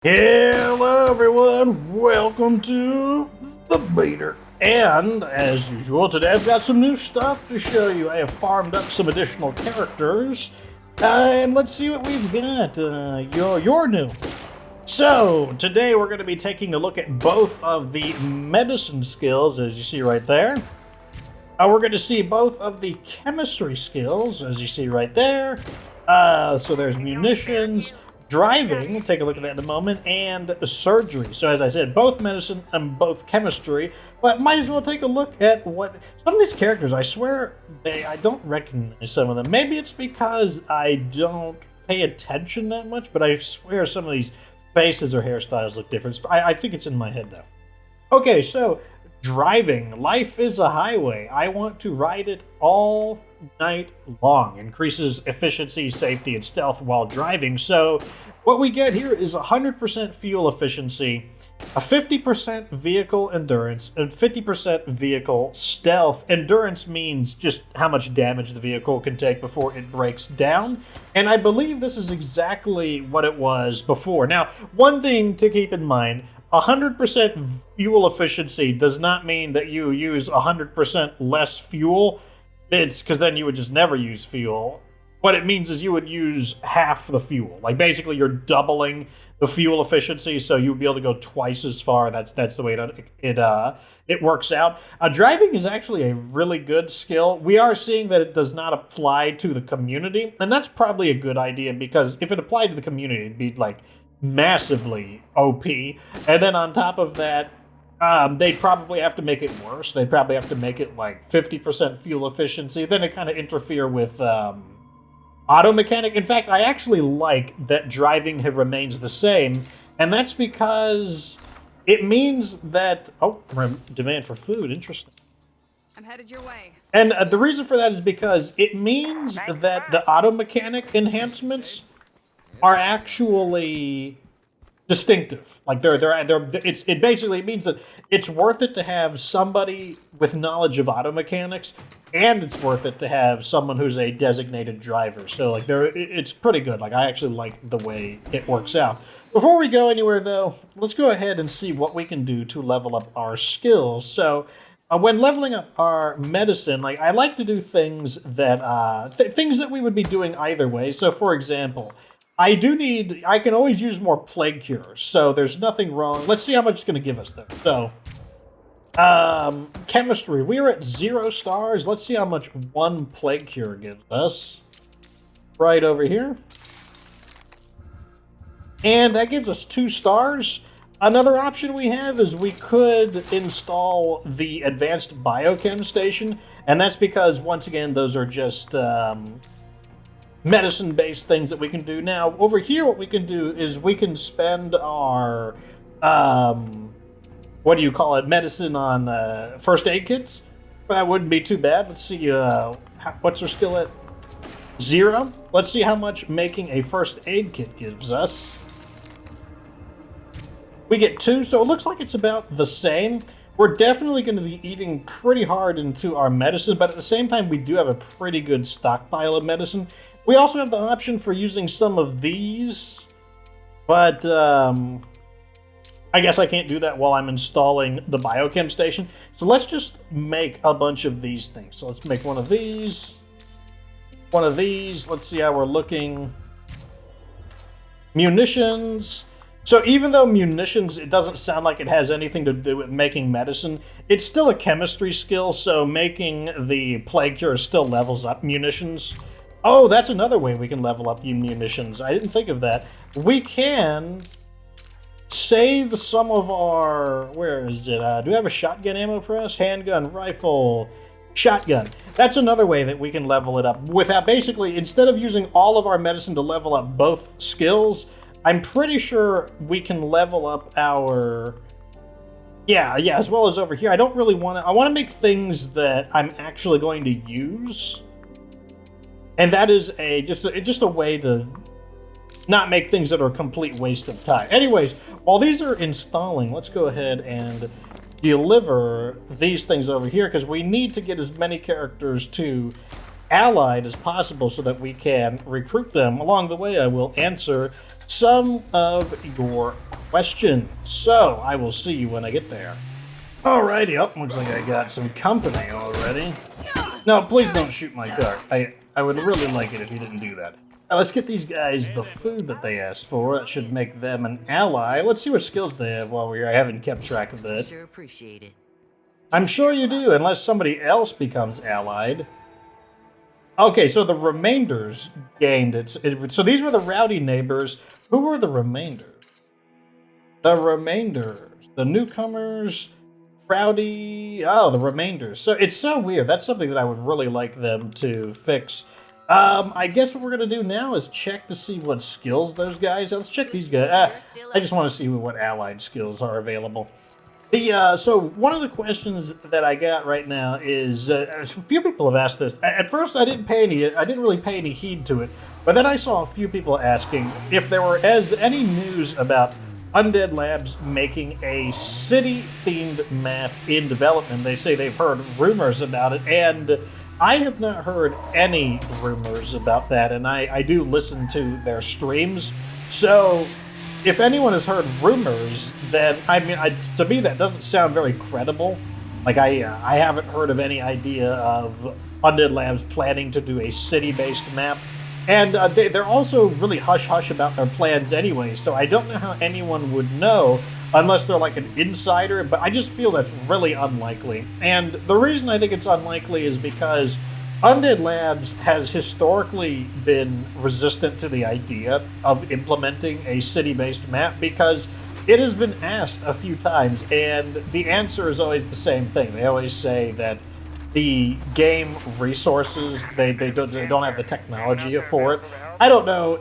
Hello everyone, welcome to the beater. And as usual, today I've got some new stuff to show you. I have farmed up some additional characters, and let's see what we've got. You're new. So today we're going to be taking a look at both of the medicine skills, as you see right there. We're going to see both of the chemistry skills, as you see right there. So there's munitions, driving, we'll take a look at that in a moment, and surgery. So as I said, both medicine and both chemistry, but might as well take a look at what some of these characters, I swear, I don't recognize some of them. Maybe it's because I don't pay attention that much, but I swear some of these faces or hairstyles look different. I think it's in my head, though. Okay, so driving. Life is a highway. I want to ride it all night long. Increases efficiency, safety, and stealth while driving. So what we get here is 100% fuel efficiency, a 50% vehicle endurance, and 50% vehicle stealth. Endurance means just how much damage the vehicle can take before it breaks down. And I believe this is exactly what it was before. Now, one thing to keep in mind, 100% fuel efficiency does not mean that you use 100% less fuel. It's because then you would just never use fuel. What it means is you would use half the fuel. Like basically you're doubling the fuel efficiency, so you would be able to go twice as far. That's the way it works out. Driving is actually a really good skill. We are seeing that it does not apply to the community, and that's probably a good idea because if it applied to the community, it'd be like massively OP. And then on top of that, they'd probably have to make it worse. They'd probably have to make it like 50% fuel efficiency. Then it kind of interfere with auto mechanic. In fact, I actually like that driving remains the same, and that's because it means that demand for food. Interesting. I'm headed your way. And the reason for that is because it means that the auto mechanic enhancements are actually distinctive. Like it basically means that it's worth it to have somebody with knowledge of auto mechanics, and it's worth it to have someone who's a designated driver. So like it's pretty good. Like I actually like the way it works out. Before we go anywhere though, let's go ahead and see what we can do to level up our skills. So when leveling up our medicine, like I like to do things that things that we would be doing either way. So for example, I can always use more plague cures, so there's nothing wrong. Let's see how much it's going to give us, though. So, chemistry, we're at 0 stars. Let's see how much 1 plague cure gives us. Right over here. And that gives us 2 stars. Another option we have is we could install the advanced biochem station, and that's because, once again, those are just medicine-based things that we can do. Now, over here, what we can do is we can spend our, medicine on first aid kits. That wouldn't be too bad. Let's see, what's our skill at? 0. Let's see how much making a first aid kit gives us. We get 2, so it looks like it's about the same. We're definitely going to be eating pretty hard into our medicine, but at the same time, we do have a pretty good stockpile of medicine. We also have the option for using some of these, but I guess I can't do that while I'm installing the biochem station. So let's just make a bunch of these things. So let's make one of these. Let's see how we're looking. Munitions. So even though munitions, it doesn't sound like it has anything to do with making medicine, it's still a chemistry skill, so making the plague cure still levels up munitions. Oh, that's another way we can level up munitions. I didn't think of that. We can save some of our... Where is it? Do we have a shotgun ammo press? Handgun, rifle, shotgun. That's another way that we can level it up. Without basically, instead of using all of our medicine to level up both skills, I'm pretty sure we can level up our... Yeah, as well as over here. I don't really want to... I want to make things that I'm actually going to use. And that is just a way to not make things that are a complete waste of time. Anyways, while these are installing, let's go ahead and deliver these things over here, because we need to get as many characters to Allied as possible so that we can recruit them. Along the way, I will answer some of your question. So, I will see you when I get there. Alrighty, looks like I got some company already. No, please don't shoot my car. I would really like it if you didn't do that. Now, let's get these guys the food that they asked for. That should make them an ally. Let's see what skills they have while we're here. I haven't kept track of that. Sure appreciate it. I'm sure you do, unless somebody else becomes allied. Okay, so the remainders gained so these were the rowdy neighbors. Who were the remainders? The remainders. The newcomers. Rowdy. Oh, the remainders. So it's so weird. That's something that I would really like them to fix. I guess what we're going to do now is check to see what skills those guys... Let's check these guys. I just want to see what allied skills are available. So one of the questions that I got right now is... a few people have asked this. At first, I didn't really pay any heed to it. But then I saw a few people asking if there were any news about Undead Labs making a city-themed map in development. They say they've heard rumors about it, and I have not heard any rumors about that, and I do listen to their streams. So if anyone has heard rumors, then, to me that doesn't sound very credible. Like, I haven't heard of any idea of Undead Labs planning to do a city-based map. And they're also really hush-hush about their plans anyway, so I don't know how anyone would know unless they're like an insider, but I just feel that's really unlikely. And the reason I think it's unlikely is because Undead Labs has historically been resistant to the idea of implementing a city-based map because it has been asked a few times, and the answer is always the same thing. They always say that the game resources, they don't have the technology for it. I don't know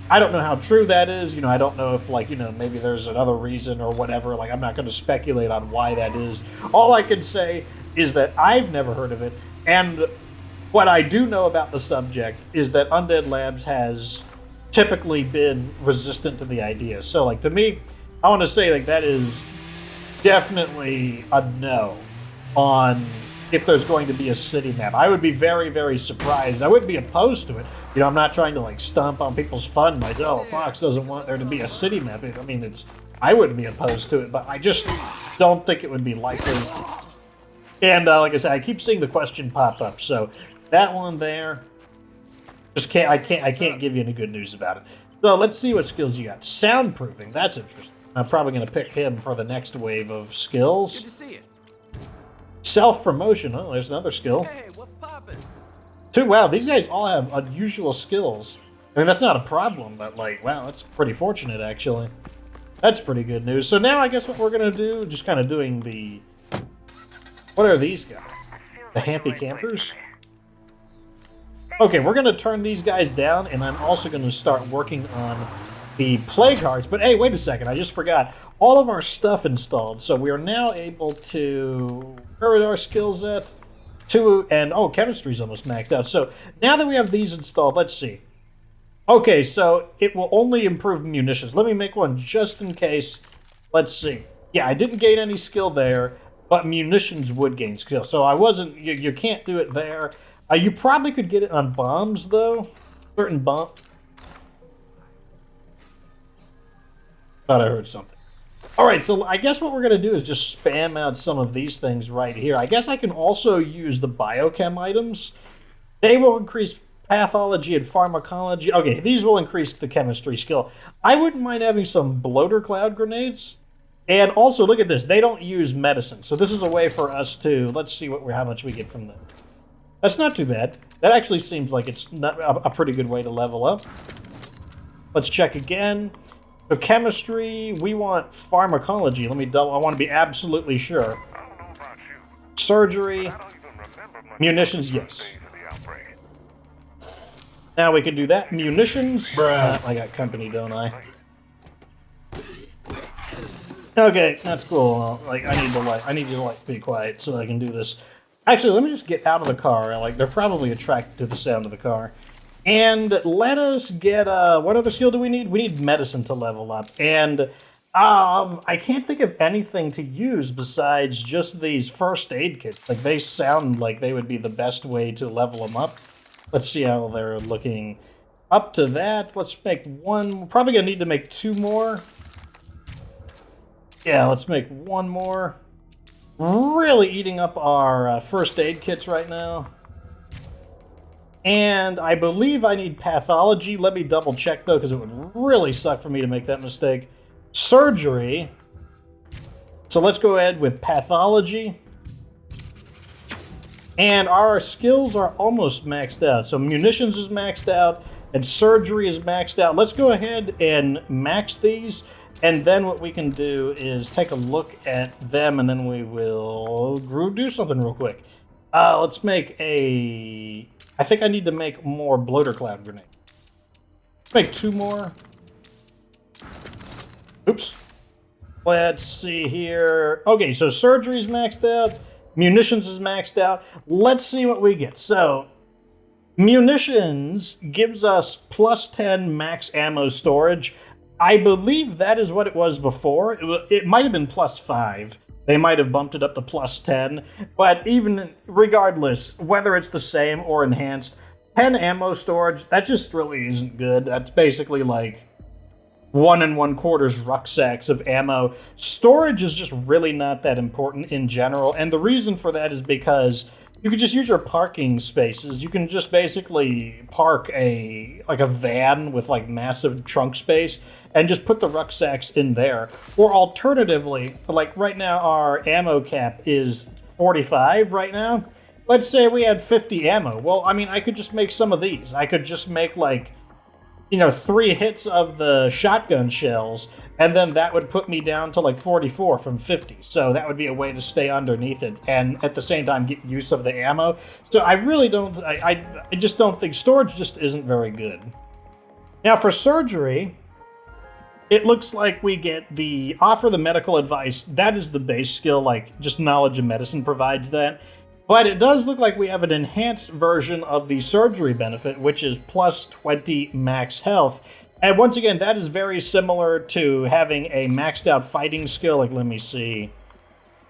how true that is. I don't know if, maybe there's another reason or whatever. I'm not going to speculate on why that is. All I can say is that I've never heard of it, and what I do know about the subject is that Undead Labs has typically been resistant to the idea. So, to me, I want to say, that is definitely a no on if there's going to be a city map. I would be very, very surprised. I wouldn't be opposed to it. I'm not trying to, stomp on people's fun. Fox doesn't want there to be a city map. I wouldn't be opposed to it, but I just don't think it would be likely. And, like I said, I keep seeing the question pop up, so that one there, I can't give you any good news about it. So let's see what skills you got. Soundproofing, that's interesting. I'm probably going to pick him for the next wave of skills. Good to see you. Self-promotion. Oh, there's another skill. Hey, what's poppin'? Wow, these guys all have unusual skills. That's not a problem, but, wow, that's pretty fortunate, actually. That's pretty good news. So now I guess what we're going to do, just kind of doing the... What are these guys? The Happy Campers? Okay, we're going to turn these guys down, and I'm also going to start working on the Plague Hearts. But hey, wait a second, I just forgot. All of our stuff installed, so we are now able to... Where are our skills at? Chemistry's almost maxed out. So now that we have these installed, let's see. Okay, so it will only improve munitions. Let me make one just in case. Let's see. Yeah, I didn't gain any skill there, but munitions would gain skill. So I wasn't... You can't do it there. You probably could get it on bombs, though. Certain bomb... Thought I heard something. Alright, so I guess what we're going to do is just spam out some of these things right here. I guess I can also use the biochem items. They will increase pathology and pharmacology. Okay, these will increase the chemistry skill. I wouldn't mind having some bloater cloud grenades. And also, look at this. They don't use medicine. So this is a way for us to... Let's see how much we get from them. That's not too bad. That actually seems like it's not a pretty good way to level up. Let's check again. So chemistry, we want pharmacology. Let me double. I want to be absolutely sure. Surgery, munitions, yes. Now we can do that. Munitions. I got company, don't I? Okay, that's cool. I need you to be quiet so I can do this. Actually, let me just get out of the car. They're probably attracted to the sound of the car. And let us get, what other skill do we need? We need medicine to level up. And I can't think of anything to use besides just these first aid kits. They sound like they would be the best way to level them up. Let's see how they're looking. Up to that, let's make one. We're probably going to need to make 2 more. Yeah, let's make one more. Really eating up our first aid kits right now. And I believe I need pathology. Let me double check though, because it would really suck for me to make that mistake. Surgery. So let's go ahead with pathology. And our skills are almost maxed out. So munitions is maxed out, and surgery is maxed out. Let's go ahead and max these. And then what we can do is take a look at them, and then we will do something real quick. Let's make a... I think I need to make more bloater cloud grenades. Let's make 2 more. Oops. Let's see here. Okay, so surgery's maxed out. Munitions is maxed out. Let's see what we get. So, munitions gives us plus 10 max ammo storage. I believe that is what it was before. It might have been plus 5. They might have bumped it up to plus 10. But even regardless, whether it's the same or enhanced, 10 ammo storage, that just really isn't good. That's basically like 1 1/4 rucksacks of ammo. Storage is just really not that important in general. And the reason for that is because you can just use your parking spaces. You can just basically park a van with like massive trunk space and just put the rucksacks in there. Or alternatively, like right now our ammo cap is 45 right now. Let's say we had 50 ammo. Well, I mean, I could just make some of these. I could just make like, 3 hits of the shotgun shells, and then that would put me down to like 44 from 50. So that would be a way to stay underneath it, and at the same time get use of the ammo. So I really don't, I just don't think storage just isn't very good. Now for surgery, it looks like we get the offer the medical advice. That is the base skill, like just knowledge of medicine provides that. But it does look like we have an enhanced version of the surgery benefit, which is plus 20 max health. And once again, that is very similar to having a maxed out fighting skill. Like, let me see.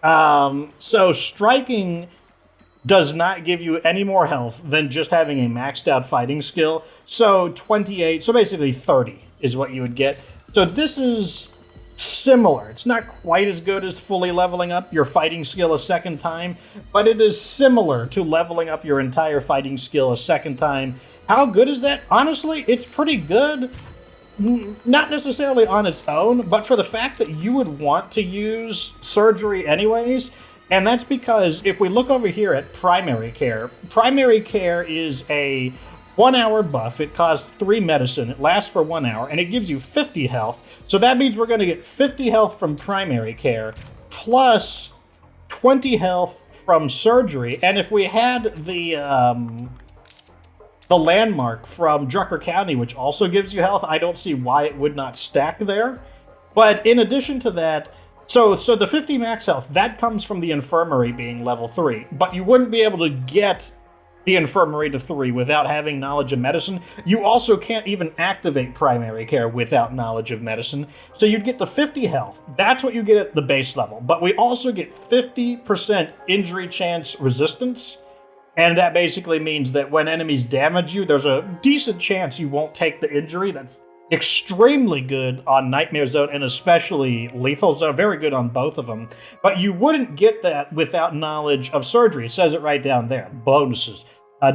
So striking does not give you any more health than just having a maxed out fighting skill. So 28, so basically 30 is what you would get. So this is similar. It's not quite as good as fully leveling up your fighting skill a second time, but it is similar to leveling up your entire fighting skill a second time. How good is that? Honestly, it's pretty good. Not necessarily on its own, but for the fact that you would want to use surgery anyways. And that's because if we look over here at primary care is a 1 hour buff. It costs 3 medicine. It lasts for 1 hour, and it gives you 50 health. So that means we're going to get 50 health from primary care, plus 20 health from surgery. And if we had the landmark from Drucker County, which also gives you health, I don't see why it would not stack there. But in addition to that, so the 50 max health, that comes from the infirmary being level 3. But you wouldn't be able to get the infirmary to 3 without having knowledge of medicine. You also can't even activate primary care without knowledge of medicine. So you'd get the 50 health. That's what you get at the base level. But we also get 50% injury chance resistance. And that basically means that when enemies damage you, there's a decent chance you won't take the injury. That's extremely good on Nightmare Zone and especially Lethal Zone. Very good on both of them. But you wouldn't get that without knowledge of surgery. It says it right down there. Bonuses.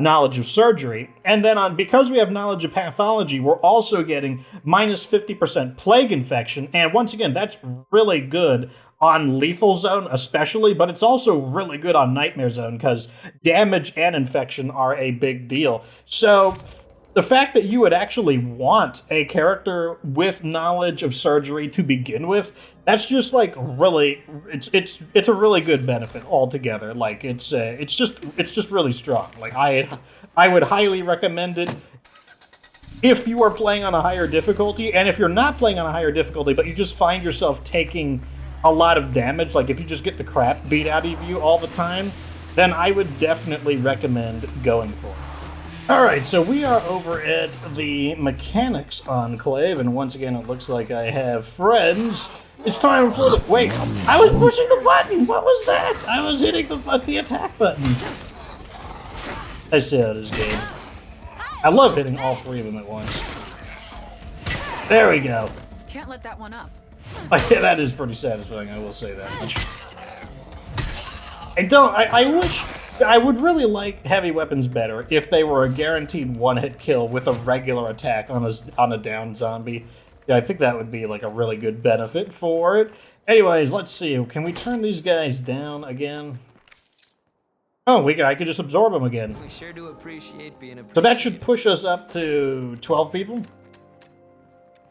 Knowledge of surgery. And then because we have knowledge of pathology, we're also getting minus 50% plague infection. And once again, that's really good on Lethal Zone especially, but it's also really good on Nightmare Zone because damage and infection are a big deal. So the fact that you would actually want a character with knowledge of surgery to begin with, that's just like really, it's a really good benefit altogether. Like it's just really strong. Like I would highly recommend it if you are playing on a higher difficulty, and if you're not playing on a higher difficulty, but you just find yourself taking a lot of damage, like if you just get the crap beat out of you all the time, then I would definitely recommend going for it. Alright, so we are over at the Mechanics Enclave, and once again it looks like I have friends. It's time for the... Wait, I was pushing the button! What was that? I was hitting the attack button. I see how this game. I love hitting all 3 of them at once. There we go. Can't let that one up. Like, that is pretty satisfying, I will say that much. I would really like heavy weapons better if they were a guaranteed one-hit kill with a regular attack on a down zombie. Yeah, I think that would be like a really good benefit for it. Anyways, let's see. Can we turn these guys down again? Oh, I could just absorb them again. We sure do appreciate being So that should push us up to 12 people?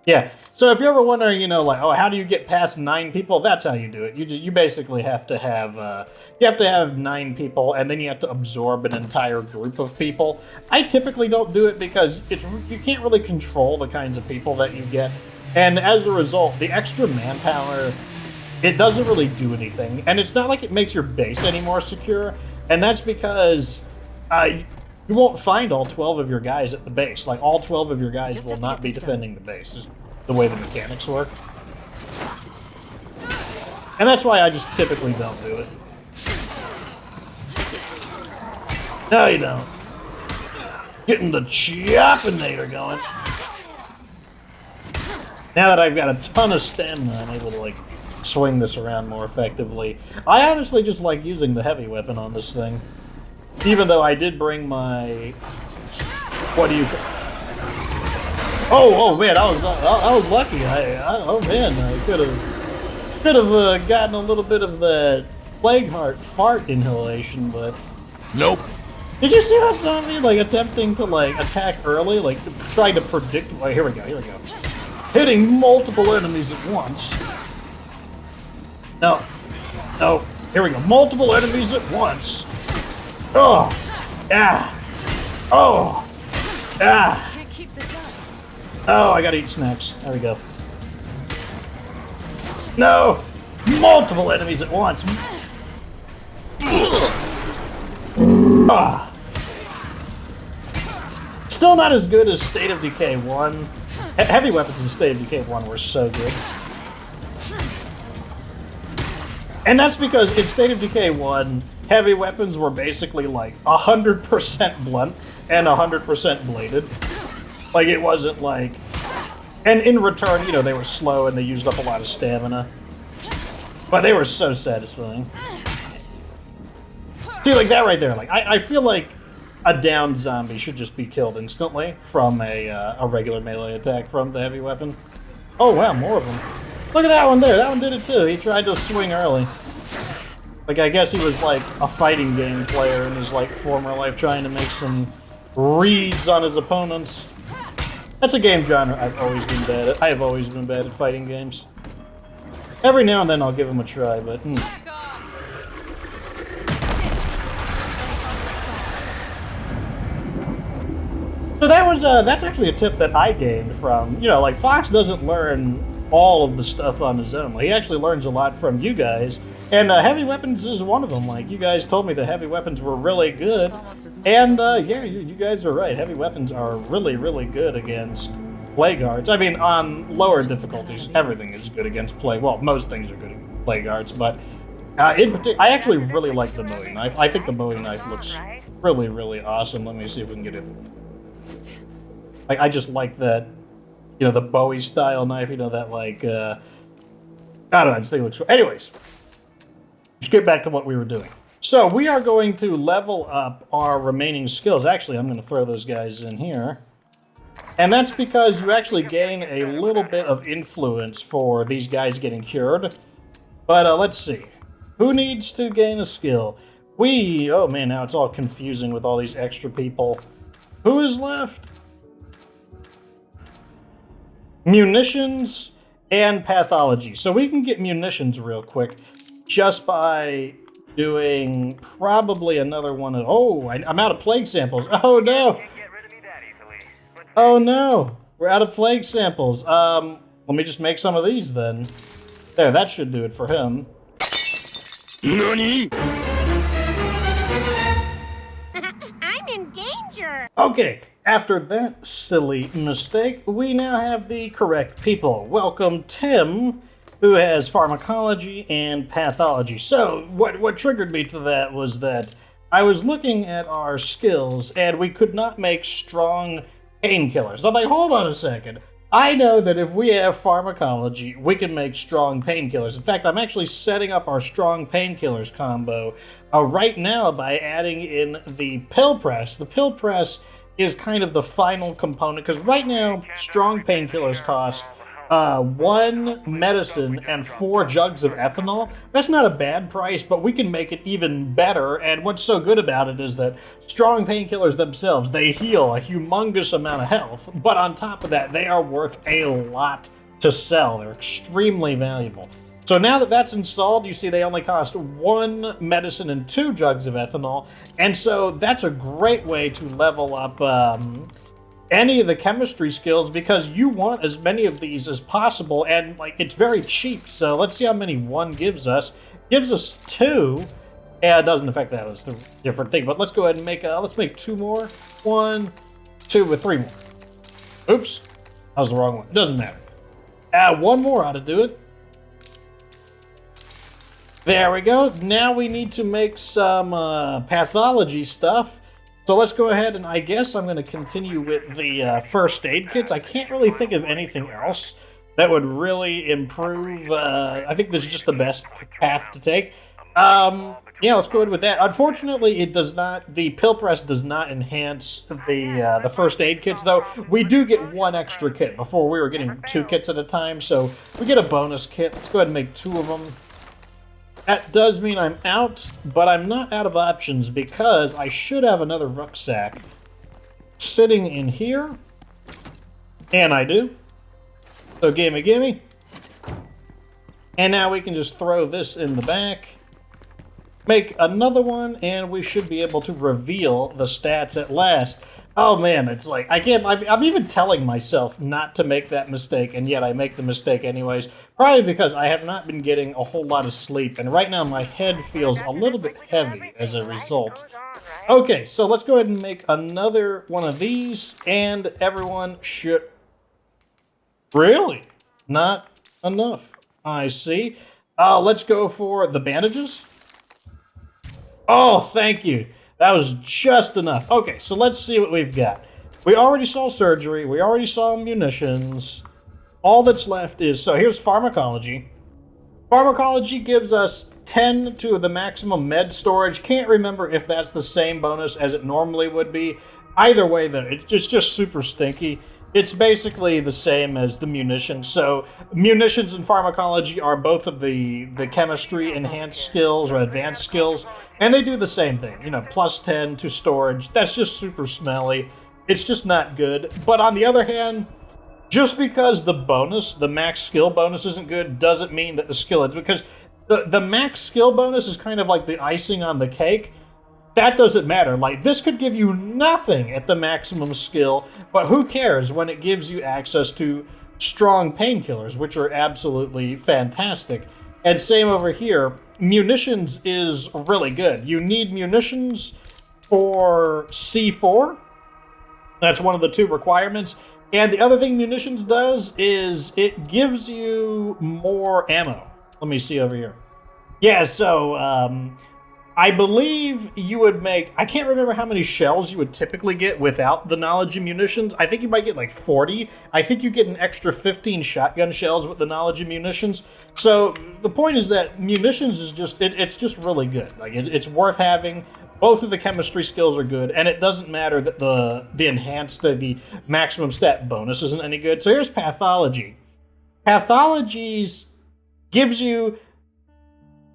Yeah, so if you're ever wondering, you know, like, oh, how do you get past 9 people? That's how you do it. You basically have to have 9 people, and then you have to absorb an entire group of people. I typically don't do it because you can't really control the kinds of people that you get, and as a result, the extra manpower, it doesn't really do anything, and it's not like it makes your base any more secure, and that's because you won't find all 12 of your guys at the base. Like, all 12 of your guys will not be defending the base, is the way the mechanics work. And that's why I just typically don't do it. No, you don't. Getting the Choppinator going. Now that I've got a ton of stamina, I'm able to, like, swing this around more effectively. I honestly just like using the heavy weapon on this thing. Even though I did bring my... What do you... Oh man, I was lucky. Oh man, I could have gotten a little bit of the plague heart fart inhalation, but... Nope. Did you see that zombie, like, attempting to, like, attack early? Like, trying to predict... Oh, here we go. Hitting multiple enemies at once. No. Here we go. Multiple enemies at once. Oh, Can't keep this up. Oh, I gotta eat snacks. There we go. No! Multiple enemies at once. Still not as good as State of Decay 1. Heavy weapons in State of Decay 1 were so good. And that's because in State of Decay 1, heavy weapons were basically like 100% blunt and 100% bladed. Like, it wasn't like... And in return, you know, they were slow and they used up a lot of stamina. But they were so satisfying. See, like that right there. Like, I feel like a downed zombie should just be killed instantly from a regular melee attack from the heavy weapon. Oh, wow, more of them. Look at that one there. That one did it too. He tried to swing early. Like, I guess he was like a fighting game player in his like former life trying to make some reads on his opponents. That's a game genre I've always been bad at. I have always been bad at fighting games. Every now and then I'll give them a try, but... So that was, that's actually a tip that I gained from, you know, like, Fox doesn't learn all of the stuff on his own. He actually learns a lot from you guys, and heavy weapons is one of them. Like, you guys told me the heavy weapons were really good, and yeah, you guys are right. Heavy weapons are really, really good against plague hearts. I mean, on lower difficulties, everything is good against plague. Well, most things are good against plague hearts, but in particular, I actually really like the Bowie knife. I think the Bowie knife looks really, really awesome. Let me see if we can get it. Like, I just like that, you know, the Bowie style knife, you know, that like, I don't know, I just think it looks cool. Anyways, let's get back to what we were doing. So we are going to level up our remaining skills. Actually, I'm going to throw those guys in here. And that's because you actually gain a little bit of influence for these guys getting cured. But let's see. Who needs to gain a skill? Oh man, now it's all confusing with all these extra people. Who is left? Munitions and pathology. So we can get munitions real quick just by doing probably another one of... Oh, I'm out of plague samples. Oh no! Oh no! We're out of plague samples. Let me just make some of these then. There, that should do it for him. NANI?! I'm in danger! Okay, after that silly mistake, we now have the correct people. Welcome Tim, who has pharmacology and pathology. So, what triggered me to that was that I was looking at our skills, and we could not make strong painkillers. I'm like, hold on a second. I know that if we have pharmacology, we can make strong painkillers. In fact, I'm actually setting up our strong painkillers combo right now by adding in the pill press. The pill press is kind of the final component, because right now, strong painkillers cost 1 medicine and 4 jugs of ethanol. That's not a bad price, but we can make it even better. And what's so good about it is that strong painkillers themselves, they heal a humongous amount of health, but on top of that, they are worth a lot to sell. They're extremely valuable. So now that that's installed, you see they only cost 1 medicine and 2 jugs of ethanol, and so that's a great way to level up any of the chemistry skills, because you want as many of these as possible, and like it's very cheap. So let's see how many 1 gives us. Gives us 2. Yeah, it doesn't affect that. It's a different thing. But let's go ahead and make let's make 2 more. 1, 2, with 3 more. Oops, that was the wrong one. It doesn't matter. 1 more ought to do it. There we go. Now we need to make some pathology stuff. So let's go ahead, and I guess I'm going to continue with the first aid kits. I can't really think of anything else that would really improve. I think this is just the best path to take. Yeah, let's go ahead with that. Unfortunately, it does not. The pill press does not enhance the first aid kits, though. We do get 1 extra kit. Before we were getting 2 kits at a time, so we get a bonus kit. Let's go ahead and make 2 of them. That does mean I'm out, but I'm not out of options, because I should have another rucksack sitting in here. And I do. So gimme, gimme. And now we can just throw this in the back. Make another one, and we should be able to reveal the stats at last. Oh man, it's like, I'm even telling myself not to make that mistake, and yet I make the mistake anyways. Probably because I have not been getting a whole lot of sleep, and right now my head feels a little bit heavy as a result. Okay, so let's go ahead and make another one of these, and everyone should... Really? Not enough. I see. Let's go for the bandages. Oh, thank you. That was just enough. Okay, so let's see what we've got. We already saw surgery. We already saw munitions. All that's left is... So here's pharmacology. Pharmacology gives us 10 to the maximum med storage. Can't remember if that's the same bonus as it normally would be. Either way, though, it's just super stinky. It's basically the same as the munitions. So munitions and pharmacology are both of the chemistry enhanced skills or advanced skills, and they do the same thing. You know, plus 10 to storage. That's just super smelly. It's just not good. But on the other hand, just because the bonus, the max skill bonus isn't good, doesn't mean that the skill is, because the max skill bonus is kind of like the icing on the cake. That doesn't matter. Like, this could give you nothing at the maximum skill, but who cares when it gives you access to strong painkillers, which are absolutely fantastic. And same over here, munitions is really good. You need munitions for C4. That's one of the 2 requirements. And the other thing munitions does is it gives you more ammo. Let me see over here. Yeah, so, I believe you would make... I can't remember how many shells you would typically get without the knowledge of munitions. I think you might get like 40. I think you get an extra 15 shotgun shells with the knowledge of munitions. So the point is that munitions is just... It's just really good. Like, it's worth having. Both of the chemistry skills are good, and it doesn't matter that the enhanced, the maximum stat bonus isn't any good. So here's pathology. Pathologies gives you...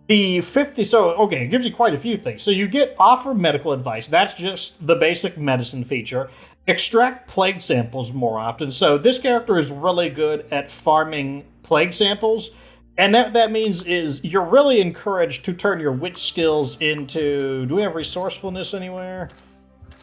The 50, so, okay, it gives you quite a few things. So you get offer medical advice. That's just the basic medicine feature. Extract plague samples more often. So this character is really good at farming plague samples. And that means is you're really encouraged to turn your wit skills into... Do we have resourcefulness anywhere?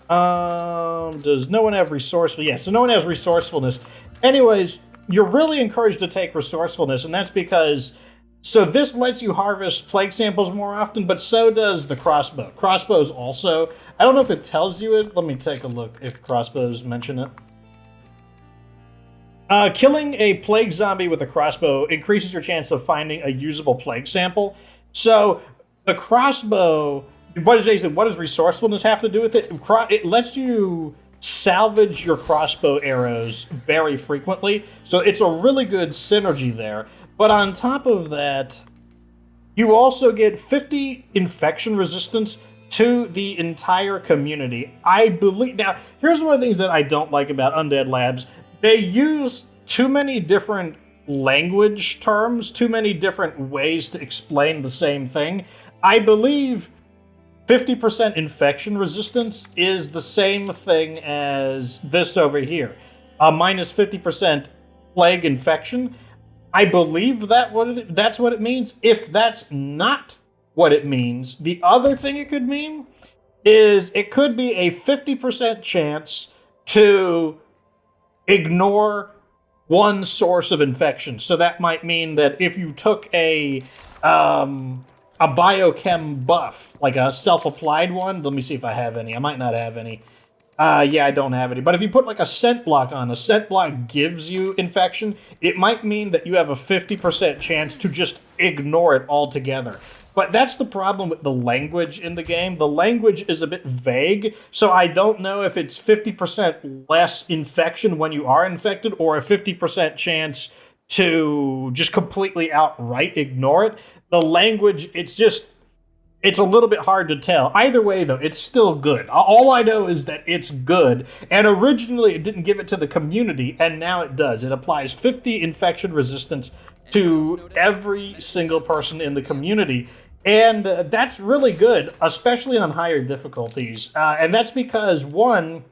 Does no one have resourcefulness? Yeah, so no one has resourcefulness. Anyways, you're really encouraged to take resourcefulness, and that's because... So this lets you harvest plague samples more often, but so does the crossbow. Crossbows also. I don't know if it tells you it. Let me take a look if crossbows mention it. Killing a plague zombie with a crossbow increases your chance of finding a usable plague sample. So the crossbow, what does resourcefulness have to do with it? It lets you salvage your crossbow arrows very frequently. So it's a really good synergy there. But on top of that, you also get 50 infection resistance to the entire community. I believe... Now, here's one of the things that I don't like about Undead Labs. They use too many different language terms, too many different ways to explain the same thing. I believe 50% infection resistance is the same thing as this over here. Minus 50% plague infection. I believe that's what it means. If that's not what it means, the other thing it could mean is it could be a 50% chance to ignore one source of infection. So that might mean that if you took a biochem buff, like a self-applied one, let me see if I have any. I might not have any. Yeah, I don't have any. But if you put like a scent block on, a scent block gives you infection, it might mean that you have a 50% chance to just ignore it altogether. But that's the problem with the language in the game. The language is a bit vague, so I don't know if it's 50% less infection when you are infected or a 50% chance to just completely outright ignore it. The language, it's a little bit hard to tell. Either way, though, it's still good. All I know is that it's good, and originally it didn't give it to the community, and now it does. It applies 50 infection resistance to every single person in the community, and that's really good, especially on higher difficulties. And that's because, one,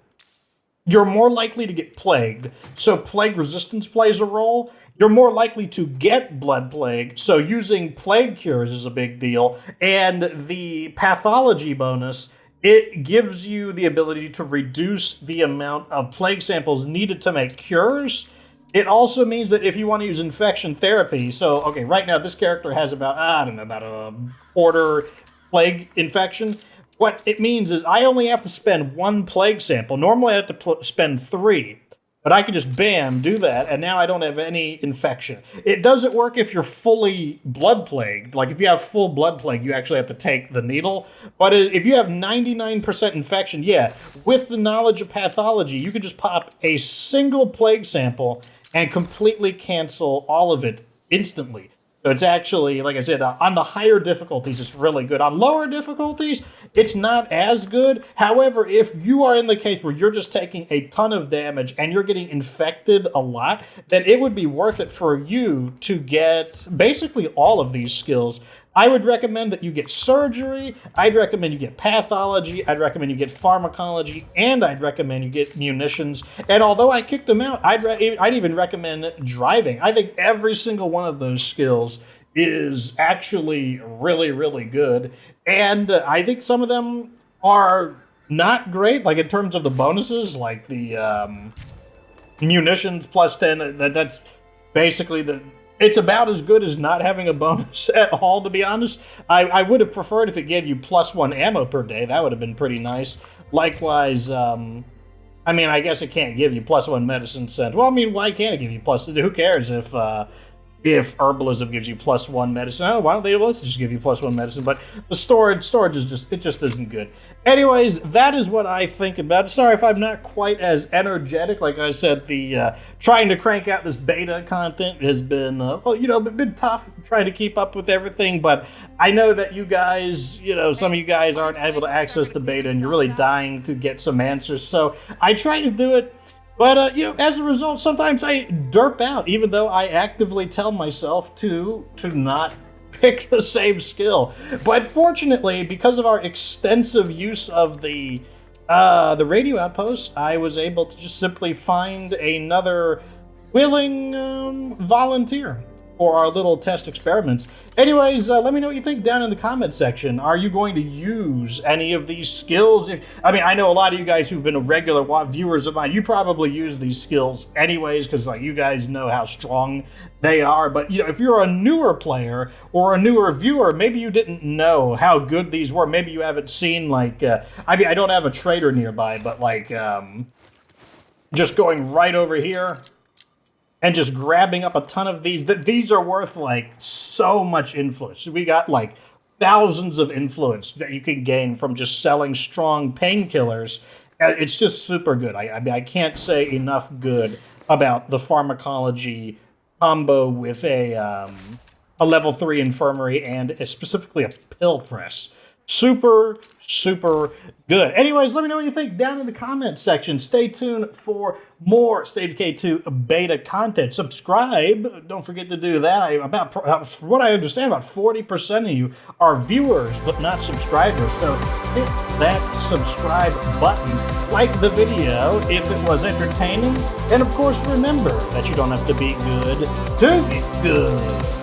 you're more likely to get plagued, so plague resistance plays a role. You're more likely to get blood plague, so using plague cures is a big deal. And the pathology bonus, it gives you the ability to reduce the amount of plague samples needed to make cures. It also means that if you want to use infection therapy, so, okay, right now this character has about a quarter plague infection. What it means is I only have to spend one plague sample. Normally I have to spend 3. But I can just, bam, do that, and now I don't have any infection. It doesn't work if you're fully blood plagued. Like, if you have full blood plague, you actually have to take the needle. But if you have 99% infection, yeah, with the knowledge of pathology, you can just pop a single plague sample and completely cancel all of it instantly. So it's actually, like I said, on the higher difficulties, it's really good. On lower difficulties, it's not as good. However, if you are in the case where you're just taking a ton of damage and you're getting infected a lot, then it would be worth it for you to get basically all of these skills. I would recommend that you get surgery, I'd recommend you get pathology, I'd recommend you get pharmacology, and I'd recommend you get munitions. And although I kicked them out, I'd even recommend driving. I think every single one of those skills is actually really, really good. And I think some of them are not great, like in terms of the bonuses, like the munitions plus 10, that's basically it's about as good as not having a bonus at all, to be honest. I would have preferred if it gave you +1 ammo per day. That would have been pretty nice. Likewise, I mean, I guess it can't give you +1 medicine scent. Well, I mean, why can't it give you who cares if herbalism gives you +1 medicine? Oh, why don't they just give you +1 medicine? But the storage is just isn't good. Anyways, that is what I think about it. Sorry if I'm not quite as energetic. Like I said, the trying to crank out this beta content has been, been tough trying to keep up with everything. But I know that you guys, some of you guys aren't able to access the beta, and you're really dying to get some answers. So I try to do it. But, as a result, sometimes I derp out, even though I actively tell myself to not pick the same skill. But fortunately, because of our extensive use of the radio outpost, I was able to just simply find another willing volunteer for our little test experiments. Anyways, let me know what you think down in the comment section. Are you going to use any of these skills? I know a lot of you guys who've been regular viewers of mine, you probably use these skills anyways, because you guys know how strong they are. But if you're a newer player or a newer viewer, maybe you didn't know how good these were. Maybe you haven't seen I don't have a trader nearby, but just going right over here and just grabbing up a ton of these. These are worth so much influence. We got thousands of influence that you can gain from just selling strong painkillers It's just super good. I mean, I can't say enough good about the pharmacology combo with a level 3 infirmary and specifically a pill press. Super, super good. Anyways, let me know what you think down in the comments section. Stay tuned for more State of Decay 2 beta content. Subscribe. Don't forget to do that. From what I understand, about 40% of you are viewers but not subscribers. So hit that subscribe button. Like the video if it was entertaining. And of course, remember that you don't have to be good to be good.